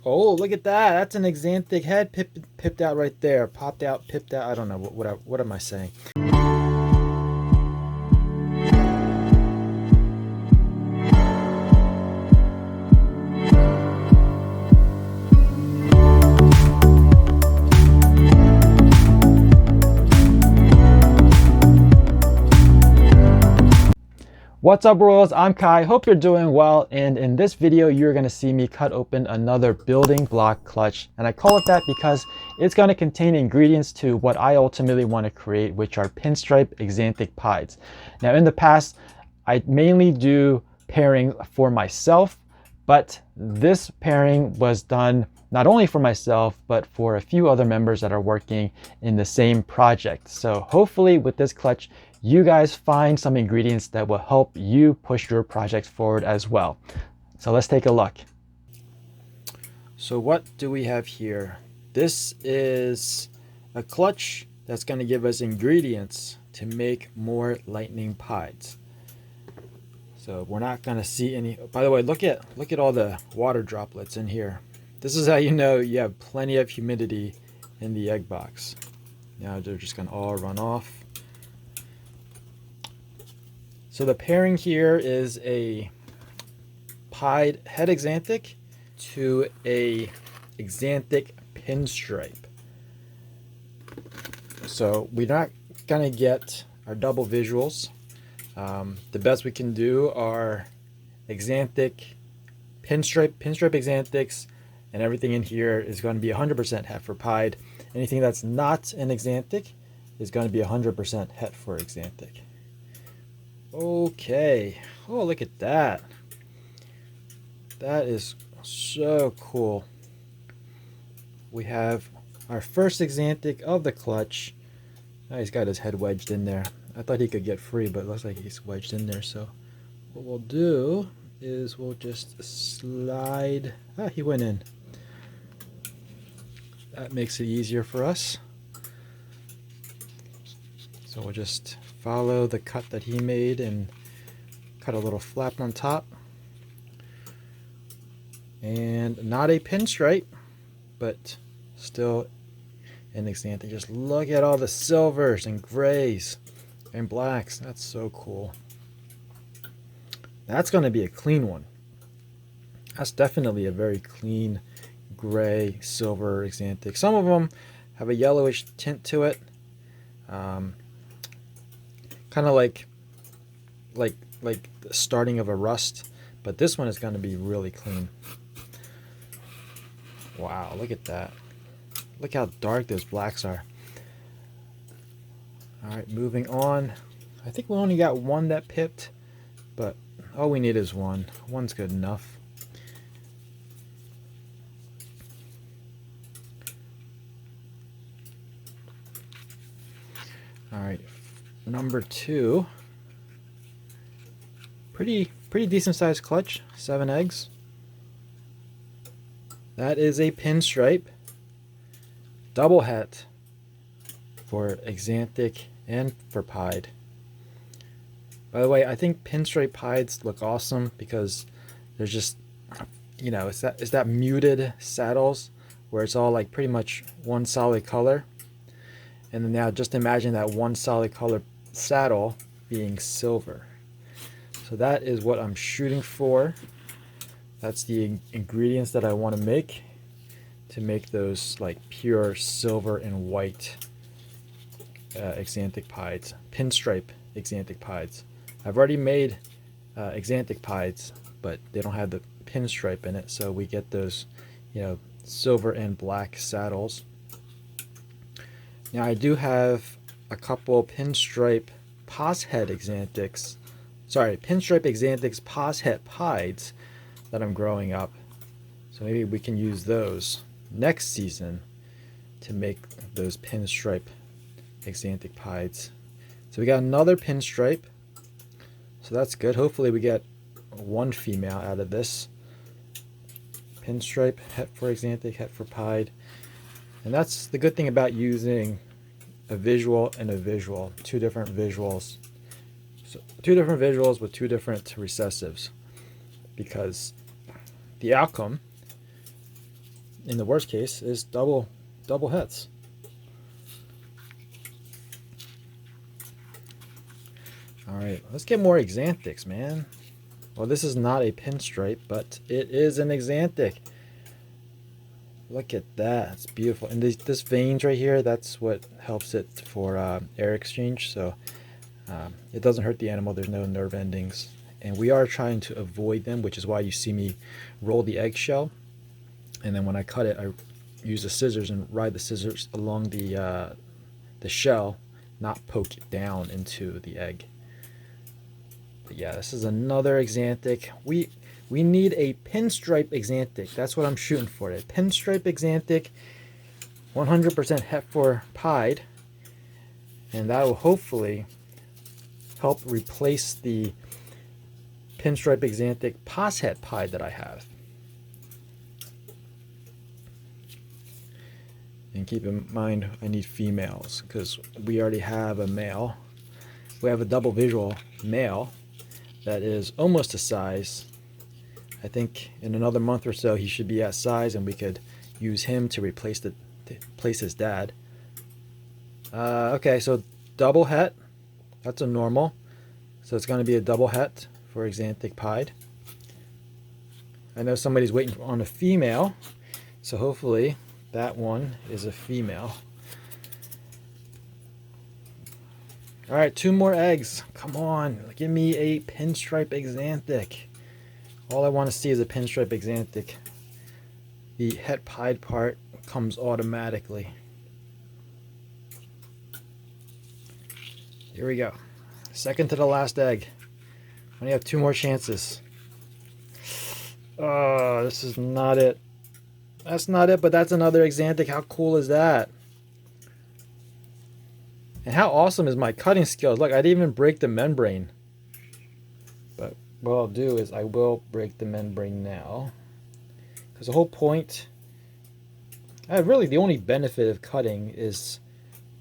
Oh, look at that. That's an axanthic head pipped out right there. Popped out, pipped out. I don't know. What am I saying? What's up, Royals? I'm Kai. Hope you're doing well, and in this video you're going to see me cut open another building block clutch, and I call it that because it's going to contain ingredients to what I ultimately want to create, which are pinstripe axanthic pides. Now in the past I mainly do pairing for myself, but this pairing was done not only for myself but for a few other members that are working in the same project. So hopefully with this clutch you guys find some ingredients that will help you push your projects forward as well. So let's take a look. So what do we have here? This is a clutch that's going to give us ingredients to make more lightning pides. So we're not going to see any. By the way, look at all the water droplets in here. This is how you know you have plenty of humidity in the egg box. Now they're just going to all run off. So the pairing here is a pied head axanthic to a axanthic pinstripe. So we're not gonna get our double visuals. The best we can do are axanthic, pinstripe axanthics, and everything in here is going to be 100% het for pied. Anything that's not an axanthic is going to be 100% het for axanthic. Okay. Oh, look at that. That is so cool. We have our first axanthic of the clutch. Oh, he's got his head wedged in there. I thought he could get free, but it looks like he's wedged in there. So what we'll do is we'll just slide. Ah, he went in. That makes it easier for us. So we'll just follow the cut that he made and cut a little flap on top. And not a pinstripe, but still an axanthic. Just look at all the silvers and grays and blacks. That's so cool. That's going to be a clean one. That's definitely a very clean gray silver axanthic. Some of them have a yellowish tint to it. Kind of like the starting of a rust, but this one is going to be really clean. Wow, look at that. Look how dark those blacks are. Alright, moving on. I think we only got one that pipped, but all we need is one. One's good enough. Alright, number 2. Pretty decent sized clutch, 7 eggs. That is a pinstripe double het for axanthic and for pied. By the way, I think pinstripe pieds look awesome because there's just, you know, it's that muted saddles where it's all like pretty much one solid color. And then now just imagine that one solid color saddle being silver. So that is what I'm shooting for. That's the ingredients that I want to make those like pure silver and white axanthic pieds, pinstripe axanthic pieds. I've already made axanthic pieds, but they don't have the pinstripe in it, so we get those, you know, silver and black saddles. Now I do have a couple pinstripe pinstripe axanthics pos het pieds that I'm growing up, so maybe we can use those next season to make those pinstripe axanthic pieds. So we got another pinstripe, so that's good. Hopefully we get one female out of this. Pinstripe, het for axanthic, het for pied. And that's the good thing about using a visual and a visual, two different visuals. So two different visuals with two different recessives, because the outcome in the worst case, is double hets. All right, let's get more Xanthics, man. Well, this is not a pinstripe, but it is an Xanthic. Look at that, it's beautiful. And this veins right here, that's what helps it for air exchange. So it doesn't hurt the animal. There's no nerve endings. And we are trying to avoid them, which is why you see me roll the eggshell. And then when I cut it, I use the scissors and ride the scissors along the shell, not poke it down into the egg. But yeah, this is another Xanthic. We need a pinstripe Xanthic. That's what I'm shooting for. A pinstripe Xanthic, 100% het for pied, and that will hopefully help replace the pinstripe Xanthic pos het pied that I have. And keep in mind, I need females because we already have a male. We have a double visual male that is almost a size. I think in another month or so he should be at size, and we could use him to replace his dad. Okay, so double het, that's a normal. So it's going to be a double het for Xanthic pied. I know somebody's waiting on a female, so hopefully that one is a female. All right, 2 more eggs. Come on, give me a pinstripe Xanthic. All I want to see is a pinstripe Xanthic. The het pied part comes automatically. Here we go. Second to the last egg. Only have 2 more chances. Oh, this is not it. That's not it, but that's another Xanthic. How cool is that? And how awesome is my cutting skills? Look, I didn't even break the membrane. But what I'll do is I will break the membrane now. Because the whole point, really the only benefit of cutting is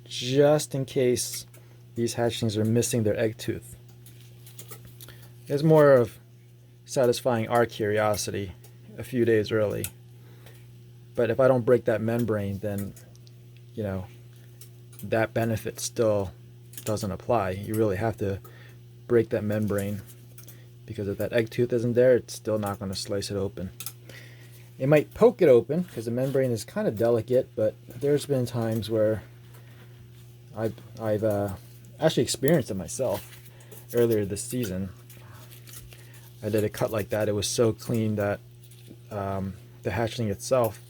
just in case these hatchlings are missing their egg tooth. It's more of satisfying our curiosity a few days early. But if I don't break that membrane, then, you know, that benefit still doesn't apply. You really have to break that membrane, because if that egg tooth isn't there, it's still not going to slice it open. It might poke it open because the membrane is kind of delicate, but there's been times where I've actually experienced it myself. Earlier this season, I did a cut like that. It was so clean that the hatchling itself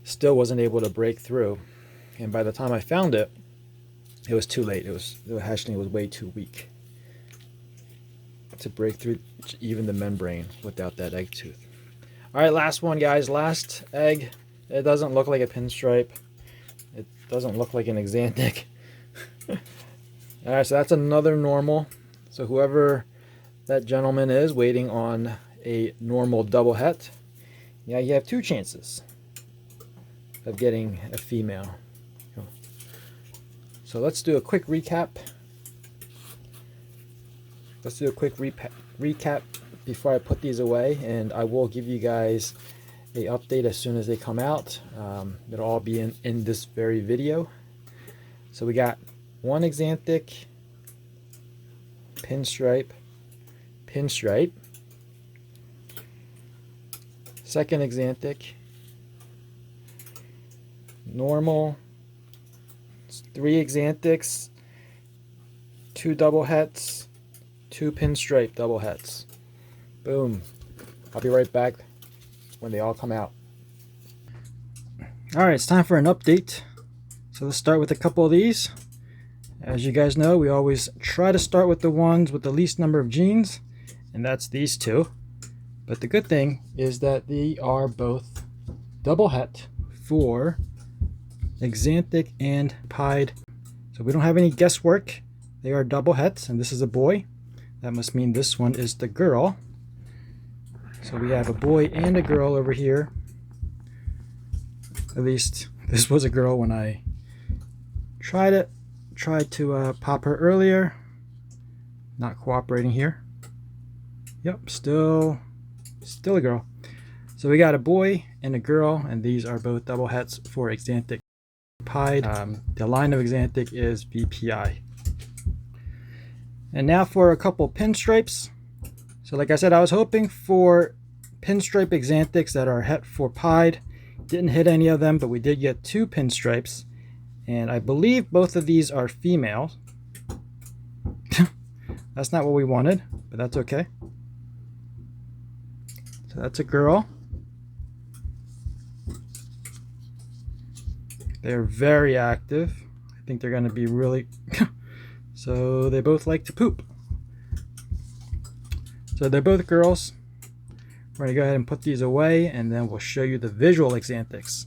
still wasn't able to break through. And by the time I found it, it was too late. The hatchling was way too weak to break through even the membrane without that egg tooth. All right, last one, guys. Last egg. It doesn't look like a pinstripe. It doesn't look like an Xanthic. All right, so that's another normal. So whoever that gentleman is waiting on a normal double het, yeah, you have 2 chances of getting a female. So let's do a quick recap. Let's do a quick recap before I put these away, and I will give you guys a update as soon as they come out. It'll all be in this very video. So we got 1 Xanthic, pinstripe, pinstripe. Second Xanthic, normal. 3 Xanthics, 2 double hets, 2 pinstripe double hets. Boom. I'll be right back when they all come out. All right, it's time for an update. So let's start with a couple of these. As you guys know, we always try to start with the ones with the least number of genes, and that's these 2. But the good thing is that they are both double het for Xanthic and pied. So we don't have any guesswork. They are double hets, and this is a boy. That must mean this one is the girl. So we have a boy and a girl over here. At least this was a girl when I tried to pop her earlier. Not cooperating here. Yep, still a girl. So we got a boy and a girl, and these are both double hets for Axanthic pied. The line of Axanthic is VPI. And now for a couple pinstripes. So like I said, I was hoping for pinstripe Axanthics that are het for pied. Didn't hit any of them, but we did get 2 pinstripes. And I believe both of these are females. That's not what we wanted, but that's okay. So that's a girl. They're very active. I think they're going to be really... So they both like to poop. So they're both girls. We're going to go ahead and put these away, and then we'll show you the visual Axanthics.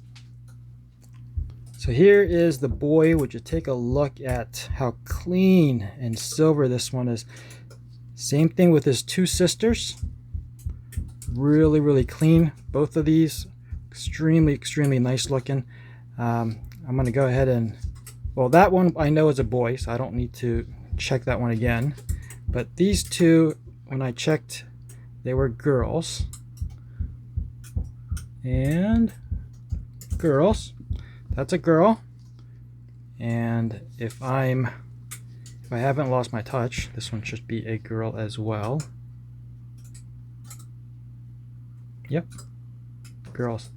So here is the boy. Would you take a look at how clean and silver this one is. Same thing with his 2 sisters. Really, really clean. Both of these extremely, extremely nice looking. I'm going to go ahead and, well, that one I know is a boy, so I don't need to check that one again. But these 2, when I checked, they were girls. And girls. That's a girl. And if I haven't lost my touch, this one should be a girl as well. Yep, girls.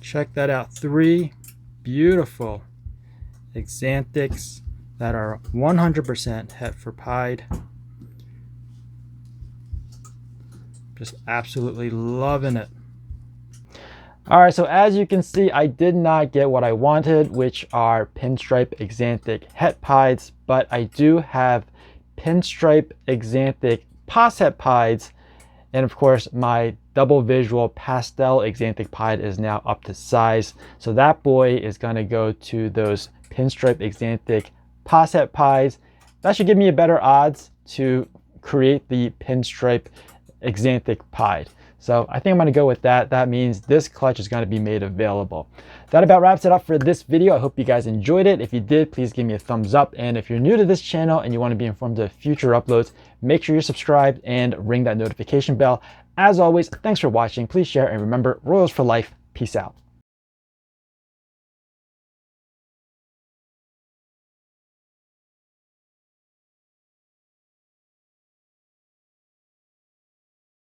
Check that out. 3 beautiful Axanthics that are 100% het for pied. Just absolutely loving it. Alright, so as you can see, I did not get what I wanted, which are pinstripe Axanthic het pieds, but I do have pinstripe Axanthic pos het pieds, and of course my double visual pastel Axanthic pied is now up to size. So that boy is going to go to those pinstripe Axanthic pos het pieds. That should give me a better odds to create the pinstripe Axanthic pied. So I think I'm going to go with that. That means this clutch is going to be made available. That about wraps it up for this video. I hope you guys enjoyed it. If you did, please give me a thumbs up. And if you're new to this channel and you want to be informed of future uploads, make sure you're subscribed and ring that notification bell. As always, thanks for watching. Please share, and remember, Royals for life. Peace out.